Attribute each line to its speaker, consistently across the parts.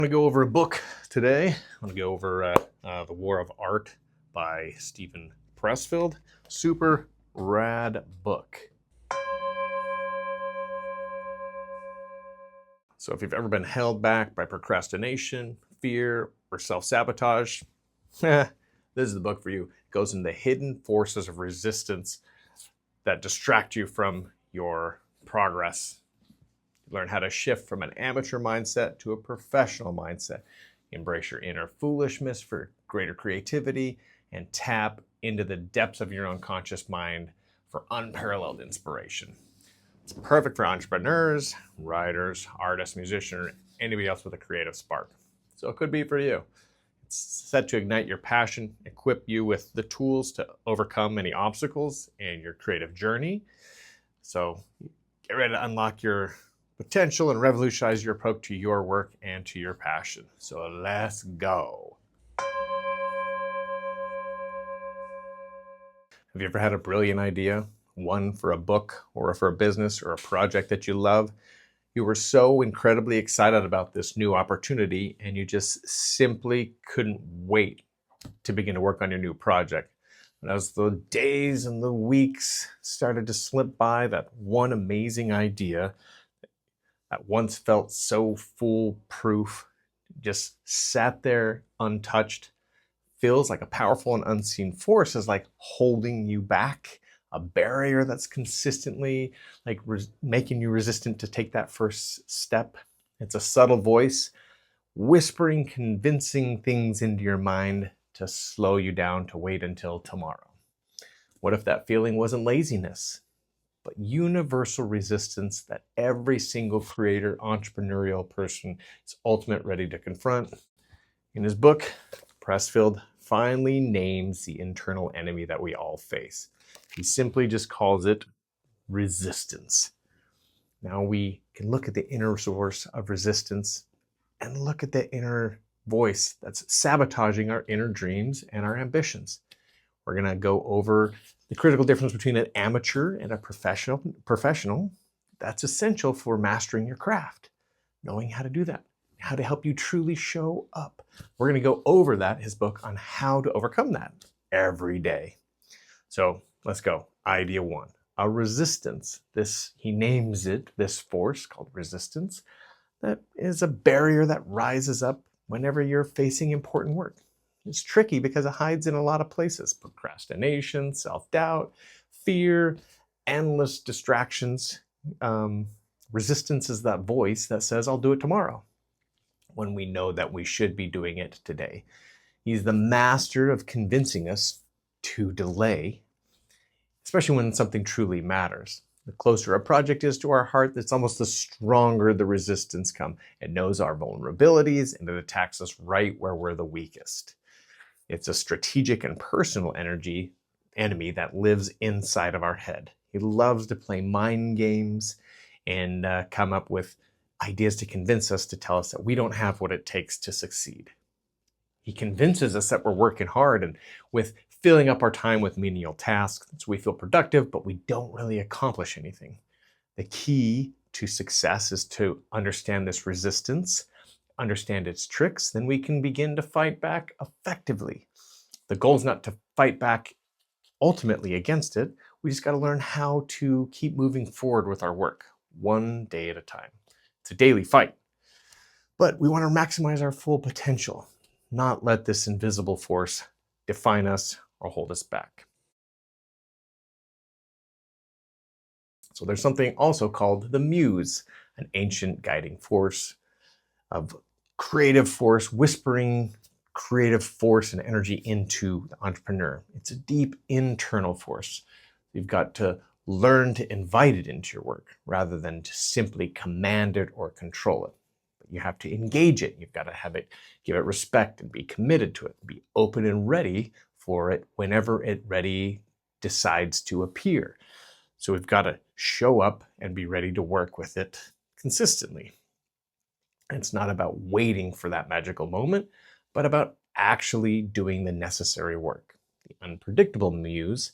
Speaker 1: I'm going to go over a book today. I'm going to go over The War of Art by Steven Pressfield. Super rad book. So if you've ever been held back by procrastination, fear, or self-sabotage, this is the book for you. It goes into the hidden forces of resistance that distract you from your progress. Learn how to shift from an amateur mindset to a professional mindset. Embrace your inner foolishness for greater creativity and tap into the depths of your unconscious mind for unparalleled inspiration. It's perfect for entrepreneurs, writers, artists, musicians, or anybody else with a creative spark. So it could be for you. It's set to ignite your passion, equip you with the tools to overcome any obstacles in your creative journey. So get ready to unlock your potential and revolutionize your approach to your work and to your passion. So let's go. Have you ever had a brilliant idea? One for a book or for a business or a project that you love? You were so incredibly excited about this new opportunity and you just simply couldn't wait to begin to work on your new project. And as the days and the weeks started to slip by, that one amazing idea that once felt so foolproof just sat there untouched, feels like a powerful and unseen force is like holding you back, a barrier that's consistently like making you resistant to take that first step. It's a subtle voice whispering convincing things into your mind to slow you down, to wait until tomorrow. What if that feeling wasn't laziness, but universal resistance that every single creator, entrepreneurial person is ultimately ready to confront? In his book, Pressfield finally names the internal enemy that we all face. He simply just calls it resistance. Now we can look at the inner source of resistance and look at the inner voice that's sabotaging our inner dreams and our ambitions. We're going to go over the critical difference between an amateur and a professional. That's essential for mastering your craft, knowing how to do that, how to help you truly show up. We're going to go over that, his book, on how to overcome that every day. So let's go. Idea one, a resistance. He names it, this force called resistance, that is a barrier that rises up whenever you're facing important work. It's tricky because it hides in a lot of places: procrastination, self-doubt, fear, endless distractions. Resistance is that voice that says, I'll do it tomorrow, when we know that we should be doing it today. He's the master of convincing us to delay, especially when something truly matters. The closer a project is to our heart, it's almost the stronger the resistance comes. It knows our vulnerabilities and it attacks us right where we're the weakest. It's a strategic and personal enemy that lives inside of our head. He loves to play mind games and come up with ideas to convince us, to tell us that we don't have what it takes to succeed. He convinces us that we're working hard and with filling up our time with menial tasks, so we feel productive, but we don't really accomplish anything. The key to success is to understand this resistance, understand its tricks, then we can begin to fight back effectively. The goal is not to fight back ultimately against it. We just got to learn how to keep moving forward with our work, one day at a time. It's a daily fight, but we want to maximize our full potential, not let this invisible force define us or hold us back. So there's something also called the Muse, an ancient guiding force of creative force, whispering creative force and energy into the entrepreneur. It's a deep internal force. You've got to learn to invite it into your work rather than to simply command it or control it. But you have to engage it. You've got to have it, give it respect and be committed to it. Be open and ready for it whenever it decides to appear. So we've got to show up and be ready to work with it consistently. It's not about waiting for that magical moment, but about actually doing the necessary work. The unpredictable muse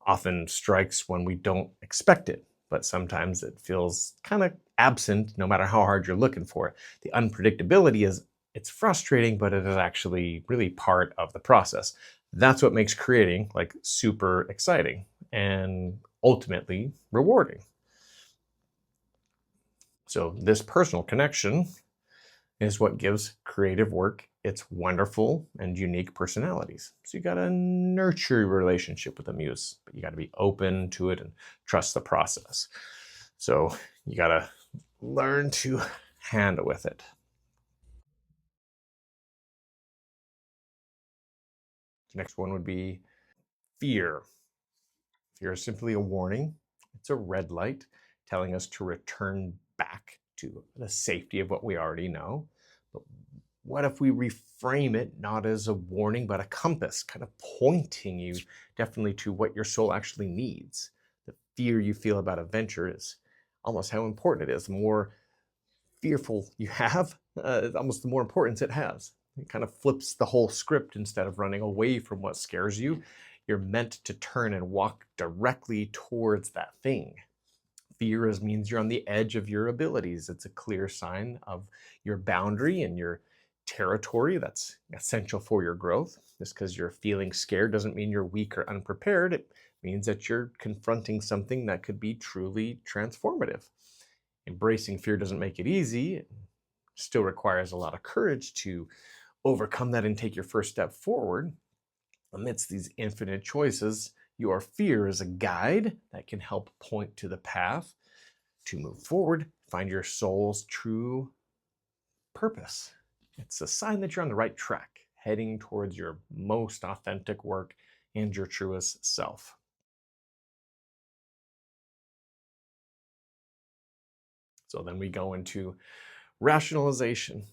Speaker 1: often strikes when we don't expect it, but sometimes it feels kind of absent no matter how hard you're looking for it. The unpredictability is It's frustrating, but it is actually really part of the process. That's what makes creating like super exciting and ultimately rewarding. So, this personal connection is what gives creative work its wonderful and unique personalities. So, you got to nurture your relationship with the muse, but you got to be open to it and trust the process. So, you got to learn to handle with it. The next one would be fear. Fear is simply a warning. It's a red light telling us to return back to the safety of what we already know. But what if we reframe it not as a warning, but a compass, kind of pointing you definitely to what your soul actually needs? The fear you feel about a venture is almost how important it is. The more fearful you have, almost the more importance it has. It kind of flips the whole script. Instead of running away from what scares you, you're meant to turn and walk directly towards that thing. Fear is means you're on the edge of your abilities. It's a clear sign of your boundary and your territory that's essential for your growth. Just because you're feeling scared doesn't mean you're weak or unprepared. It means that you're confronting something that could be truly transformative. Embracing fear doesn't make it easy. It still requires a lot of courage to overcome that and take your first step forward. Amidst these infinite choices, your fear is a guide that can help point to the path to move forward, find your soul's true purpose. It's a sign that you're on the right track, heading towards your most authentic work and your truest self. So then we go into rationalization.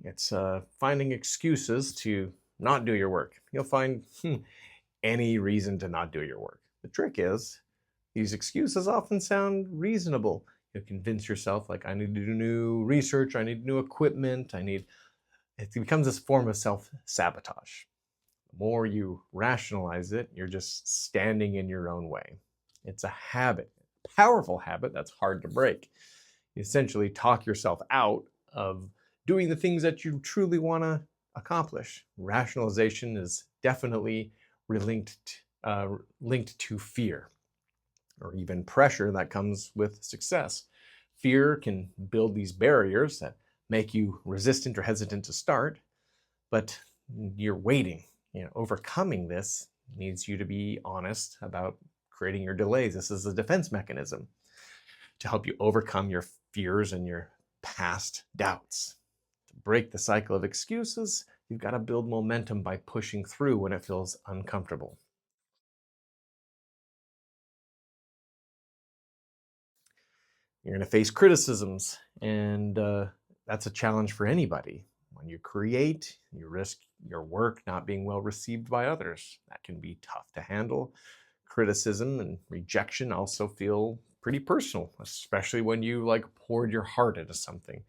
Speaker 1: It's finding excuses to not do your work. You'll find any reason to not do your work. The trick is, these excuses often sound reasonable. You convince yourself, like, I need to do new research, I need new equipment, it becomes this form of self-sabotage. The more you rationalize it, you're just standing in your own way. It's a habit, a powerful habit that's hard to break. You essentially talk yourself out of doing the things that you truly want to accomplish. Rationalization is definitely linked to fear or even pressure that comes with success. Fear can build these barriers that make you resistant or hesitant to start, but you're waiting. Overcoming this needs you to be honest about creating your delays. This is a defense mechanism to help you overcome your fears and your past doubts. To break the cycle of excuses, you've got to build momentum by pushing through when it feels uncomfortable. You're going to face criticisms, and that's a challenge for anybody. When you create, you risk your work not being well received by others. That can be tough to handle. Criticism and rejection also feel pretty personal, especially when you poured your heart into something.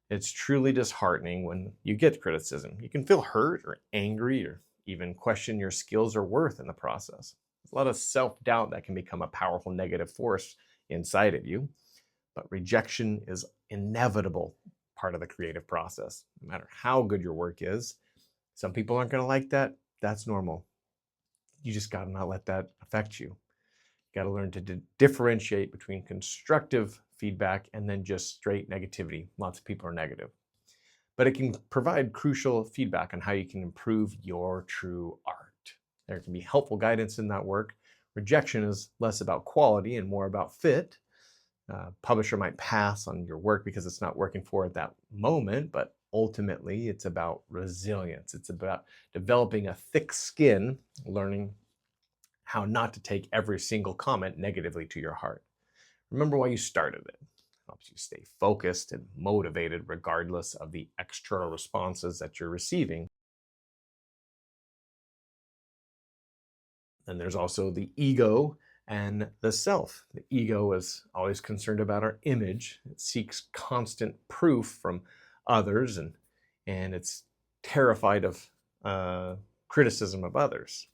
Speaker 1: It's truly disheartening when you get criticism. You can feel hurt or angry or even question your skills or worth in the process. There's a lot of self-doubt that can become a powerful negative force inside of you. But rejection is inevitable part of the creative process. No matter how good your work is, some people aren't going to like that. That's normal. You just got to not let that affect you. Got to learn to differentiate between constructive feedback and then just straight negativity. Lots of people are negative. But it can provide crucial feedback on how you can improve your true art. There can be helpful guidance in that work. Rejection is less about quality and more about fit. Publisher might pass on your work because it's not working for at that moment, but ultimately it's about resilience. It's about developing a thick skin, learning how not to take every single comment negatively to your heart. Remember why you started it. It helps you stay focused and motivated regardless of the external responses that you're receiving. And there's also the ego and the self. The ego is always concerned about our image. It seeks constant proof from others, and it's terrified of criticism of others.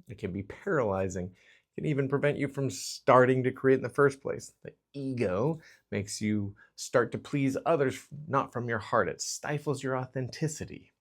Speaker 1: It can be paralyzing can even prevent you from starting to create in the first place. The ego makes you start to please others, not from your heart. It stifles your authenticity.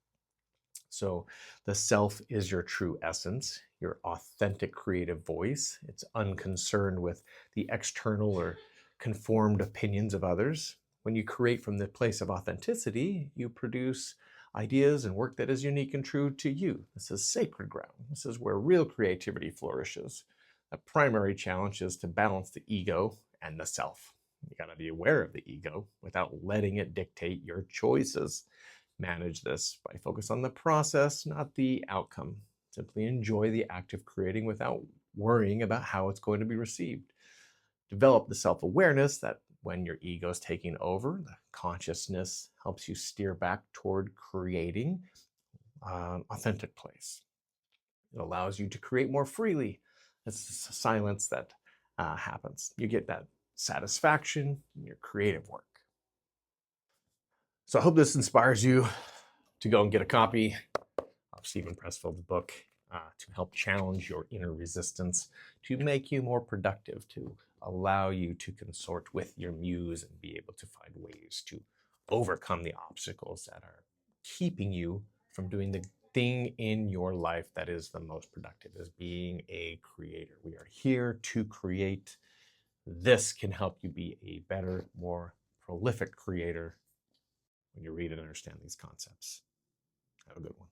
Speaker 1: So the self is your true essence, your authentic creative voice. It's unconcerned with the external or conformed opinions of others. When you create from the place of authenticity, you produce ideas and work that is unique and true to you. This is sacred ground. This is where real creativity flourishes. The primary challenge is to balance the ego and the self. You got to be aware of the ego without letting it dictate your choices. Manage this by focus on the process, not the outcome. Simply enjoy the act of creating without worrying about how it's going to be received. Develop the self-awareness that when your ego is taking over, the consciousness helps you steer back toward creating an authentic place. It allows you to create more freely. It's a silence that happens. You get that satisfaction in your creative work. So I hope this inspires you to go and get a copy of Steven Pressfield's book to help challenge your inner resistance, to make you more productive, to allow you to consort with your muse and be able to find ways to overcome the obstacles that are keeping you from doing the thing in your life that is the most productive, is being a creator. We are here to create. This can help you be a better, more prolific creator when you read and understand these concepts. Have a good one.